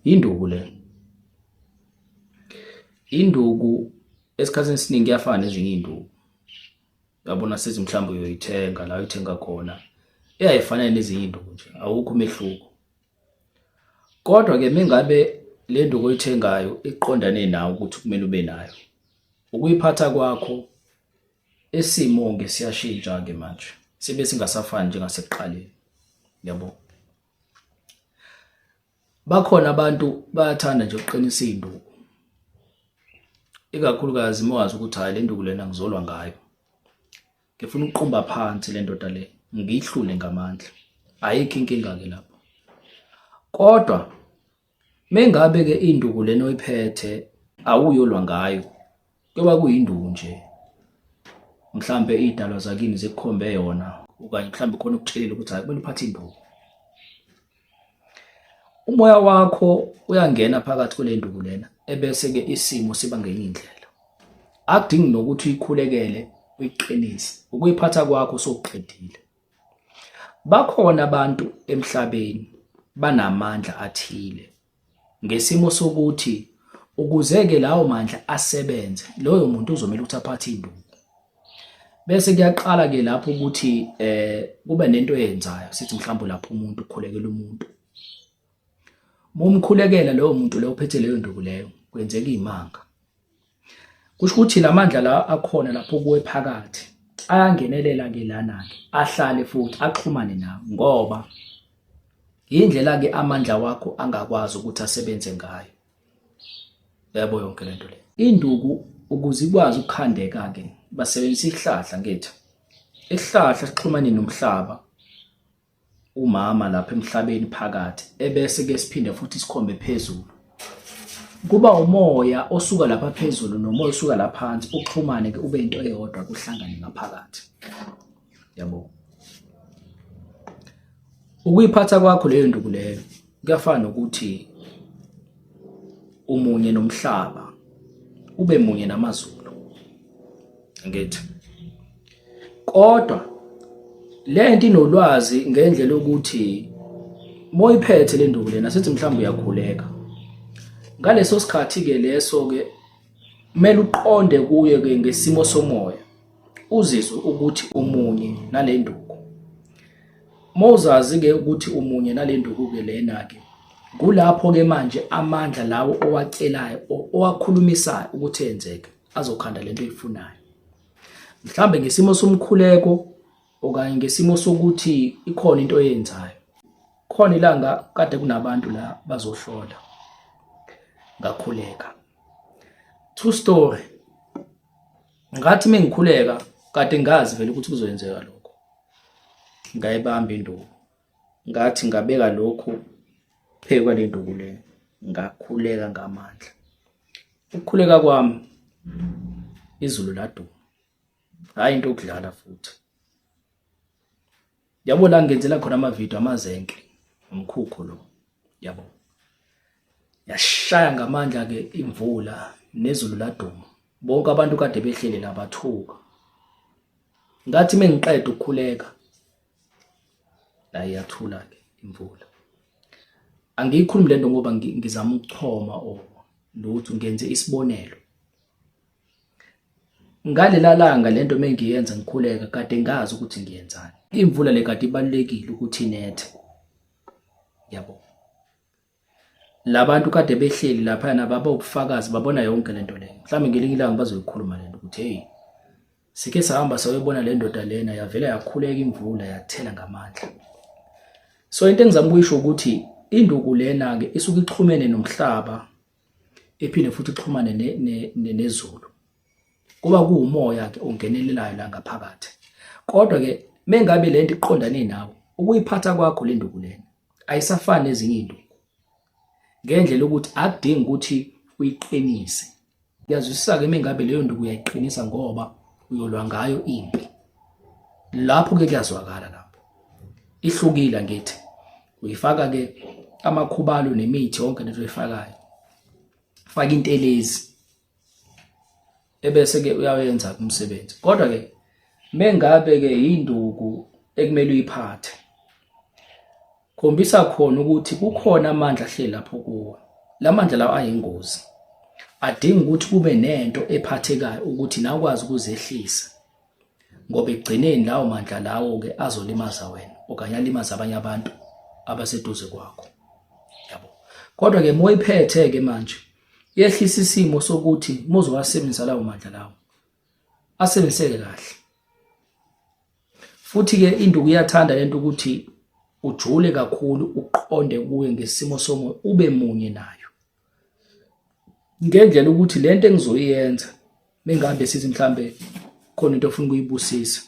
Induku le. Induku esikhathini esiningi iyafana nezinye induku. Uyabona sithi mhlawumbe uyoyithenga la uyithenga khona. Iyayifana nezinye induku nje, awukho umehluko. Kodwa ke mengabe le nduku oyithengayo iqondane nawe ukuthi kumele ube nayo. Ukuyiphatha kwakho esimo ke siyashintsha ke manje. Sibe singasafani njengasekuqaleni. Yabo. Bakhona abantu bayathanda nje ukuqinisa induku. Ikakhulukazi mawazi ukuthi hayi le nduku lena ngizolwa ngayo. Ngifuna ukuqumba phansi le ndoda le, ngiyihlule ngamandla. Ayikho inkinga ke lapho. Kodwa mengabe ke induku lena oyiphethe awuyolwa ngayo, kuba kuyinduku nje. Mhlambe idalwa zakini zikukhombe yona, okanye mhlambe khona ukutshelela ukuthi hayi kumele uphathe induku. Umoya wakho uyangena phakathi kule nduku lena, ebese ke isimo siba ngenye indlela. Akudingi nokuthi uyikhulekele, uyiqinise. Ukuyiphatha kwakho sokuqedile. Bakhona abantu emhlabeni banamandla athile. Ngesimo sokuthi ukuzeke lawo mandla asebenze, loyo muntu uzomela ukuthi aphathe induku. Bese kuyaqala ke lapho ukuthi kube nento eyenzayo, sithi mhlawumbe lapho umuntu ukhulekela umuntu. Mumkhulekela lowo muntu lo uphethe leyo nduku leyo, kwenzeka imanga. Kusho ukuthi lamandla la akhona lapho kuwe phakathi ayangenelela ke lana ke, ahlale futhi axhumane nawe ngoba indlela ke amandla wakho angakwazi ukuthi asebenze ngayo. Yabo yonke lento le. Induku ukuze ikwazi ukukhandeka ke basebenzisa ihlahla ngethu. Isihlahla sixhumane nomhlaba. Umama lapha emhlabeni phakathi ebese ke siphinde futhi sikhombe phezulu. Kuba umoya osuka lapha phezulu nomoya osuka lapha phansi uxhumane ke ube into eyodwa kuhlangane ngaphakathi. Yabo. Ukuyiphatha kwakho leyo nduku leyo kuyafana nokuthi umunye nomhlaba ube munye namazulu. Ngithi kodwa lento inolwazi ngendlela ukuthi moyiphethe le nduku lena sithi mhlawumbe uyakhuleka. Ngaleso sikhathi ke leso ke kumele uqonde kuye ke ngesimo somoya. Uzizwe ukuthi umunye nale nduku. Mawuzazi ke ukuthi umunye nale nduku ke lena ke. Kulapho ke manje amandla lawo owacelayo owakhulumisayo ukuthi enzeke azokhanda lento oyifunayo. Mhlambe ngesimo somkhuleko okanye ngesimo sokuthi ikhona into oyenzayo. Khona ilanga kade kunabantu la bazohlola ngakhuleka. True story. Ngathi mengikhuleka kade ngazi vele ukuthi kuzoyenzeka lokho. Ngayibamba induku. Ngathi ngabeka lokho phezu kwale nduku le. Ngakhuleka ngamandla. Ukukhuleka kwami izulu laduma. Hayi into okudlala futhi. Yabo la ngenzela khona amavidiyo amazenke umkhukho lo. Yabo. Yashaya ngamandla ke imvula nezulu laduma. Bonke abantu kade behlele labathuka. Ngathi mengiqeda ukukhuleka la iyathula ke imvula. Angiyikhulumi lento ngoba ngizama ukuchoma lutho ngenze isibonelo. Ngalela langa lento mengiyenza ngikhuleka kade ngazi ukuthi ngiyenzani. Imvula le kade ibalekile ukuthi inethe. Yabo. Labantu kade behleli lapha nababa ubufakazi babona yonke lento le. Mhlawumbe ngelinye ilanga bazoyikhuluma lento ukuthi hey sike sahamba sayibona le ndoda lena yavela yakhuleka imvula yathela ngamandla. So into engizama ukuyisho ukuthi induku lena ke isuke ixhumene nomhlaba ephinde futhi ixhumane nezulu. Kuba kuumoya ke ongenelelayo la ngaphakathi. Kodwa ke mengabe lento iqondane nawe, ukuyiphatha kwakho le nduku lena ayisafani nezinye induku. Ngendlela ukuthi akudingi ukuthi uyiqinise. Yazwisisa ke mengabe leyo nduku uyayiqinisa ngoba uyolwa ngayo impi. Lapho ke kuyazwakala lapho. Ihlukile ngithi. Uyifaka ke amakhubalo nemithi yonke lento oyifakayo. Faka intelezi. Ebese ke uyawenza umsebenzi. Kodwa ke mengabe ke induku ekumele uyiphathe. Khombisa khona ukuthi kukhona amandla ahleli lapho kuwe. lamandla lawo ayingozi, adinga ukuthi kube nento ephathekayo ukuthi nawe ukwazi ukuzehlisa, ngoba egcineni lawo mandla lawo-ke azolimaza wena okanye alimaza abanye abantu abaseduze kwakho, yabo. Kodwa-ke uma uyiphethe-ke manje yehlisa isimo sokuthi uma uzowasebenzisa lawo mandla lawo asebenziseke kahle. Futhi-ke induku iyathanda lento ukuthi ujule kakhulu, uqonde kuye ngesimo somoya, ube munye nayo, ngendlela ukuthi lento engizoyenza mengabe sithi mhlambe khona into ofuna ukuyibusisa,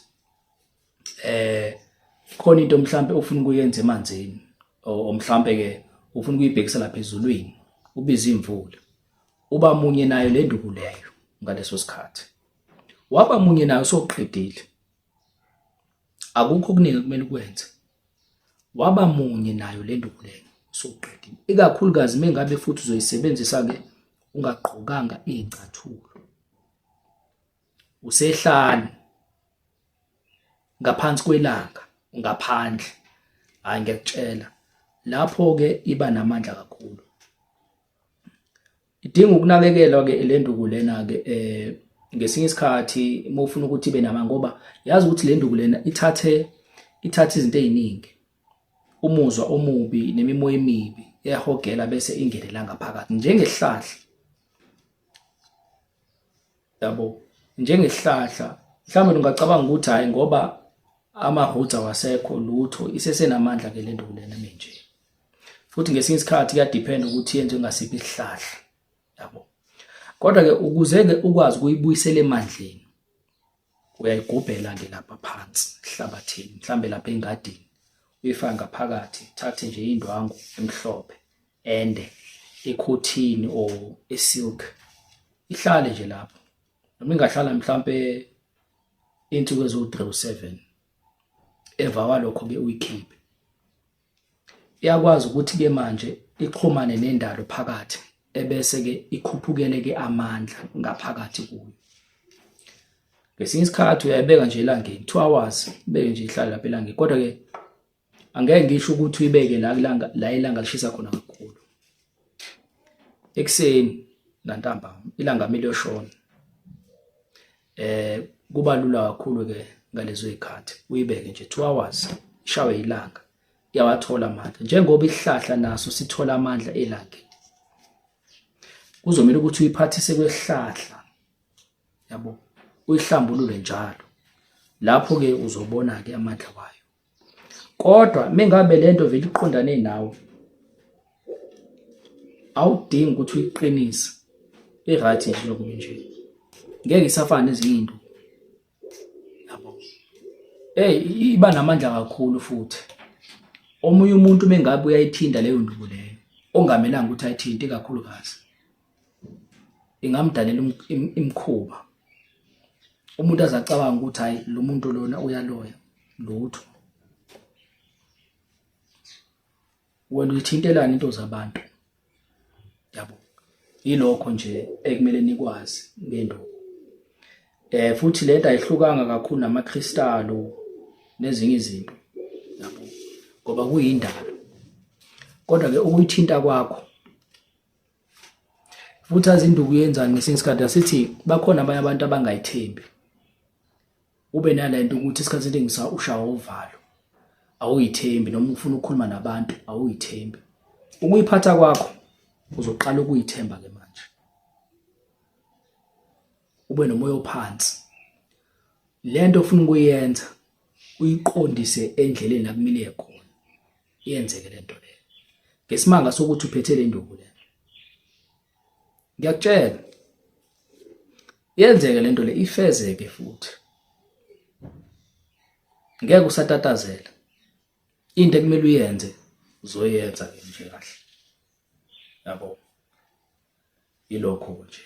khona into mhlambe ofuna ukuyenza emanzini, o mhlambe-ke ufuna ukuyibhekisa lapha ezulwini, ubiza imvula, uba munye nayo le nduku leyo ngaleso sikhathi. Waba munye nayo soqedile, akukho okuningi kumele ukwenze, waba munye nayo le nduku leyo soqedile. Ikakhulukazi mengabe futhi uzoyisebenzisa-ke ungaqokanga iy'cathulo, usehlane ngaphansi kwelanga, ngaphandle, hhayi ngiyakutshela, lapho-ke iba namandla kakhulu. Idinga ukunakekelwa-ke le nduku lena-ke ngesinye isikhathi uma ufuna ukuthi ibe namandla, ngoba yazi ukuthi le nduku lena ithathe izinto ey'ningi, umuzwa omubi nemimoya emibi iyahogela bese ingenela ngaphakathi njengesihlahla, yabo. Njengesihlahla mhlawumbe ungacabanga ukuthi hhayi ngoba ama-roots awasekho lutho, isesenamandla-ke le nduku lena menje. Futhi ngesinye isikhathi kuyadiphenda ukuthi yenze ngasiphi isihlahla, yabo. Kodwa-ke ukuze-ke ukwazi ukuyibuyisela emandleni, uyayigubhela-ke lapha phansi ehlabathini, mhlambe lapha engadini, uyifake ngaphakathi, thathe nje indwangu emhlophe ende ekhothini or esilk, ihlale nje lapho. Noma ingahlala mhlampe insuku eziwu-3 or 7, emva kwalokho-ke uyikhiphe. Iyakwazi ukuthi-ke manje ixhumane nendalo phakathi, ebese-ke ikhuphukele-ke amandla ngaphakathi kuyo. Ngesinye isikhathi uyayibeka nje elangeni 2 hours, ibeke nje ihlale lapha elangeni. Kodwa-ke angeke ngisho ukuthi uyibeke la ilanga lishisa khona kakhulu, ekuseni nantambama ilanga miliyoshona. Kuba lula kakhulu-ke ngalezo y'khathi, uyibeke nje 2 hours, ishawe ilanga, iyawathola amandla. Njengoba isihlahla naso sithola amandla elangeni, kuzomela ukuthi uyiphathise kwesihlahla, yabo, uyihlambulule njalo, lapho-ke uzobona-ke amandla wayo. Kodwa mengabe lento vele iqondane nawe, awudingi ukuthi uyiqinise, i-right nje lokho nje, ngeke isafane nezinye into, yabo. Iba namandla kakhulu futhi. Omunye umuntu mengabe uyayithinta leyo nduku leyo, ongamelanga ukuthi ayithinte ikakhulukazi, ingamdalela imkhuba. Umuntu azacabanga ukuthi hayi lo muntu lona uyaloya lutho. Wena uyithintelana into zabantu, yabo. Yilokho nje ekumele nikwazi ngenduku. Futhi lento ayihlukanga kakhulu namakristalo nezinye izinto, yabo, ngoba kuyindalo. Kodwa-ke ukuyithinta kwakho, futhi azi induku yenzani ngesinye isikhathi, asithi bakhona abanye abantu abangayithembi. Ube nalento ukuthi isikhathi esiningi ushawa uvalo, awuyithembi, noma ufuna ukukhuluma nabantu awuyithembi. Ukuyiphatha kwakho uzoqala ukuyithemba-ke manje, ube nomoya ophansi. Lento ofuna ukuyenza uyiqondise endleleni la kumele iye khona, iyenzeke lento leyo, ngesimanga sokuthi uphethe le nduku le. Ngiyakutshela, yenzeke lento le, ifezeke futhi. Ngeke usatatazela, into ekumele uyenze uzoyenza-ke nje kahle, yabo. Yilokho nje.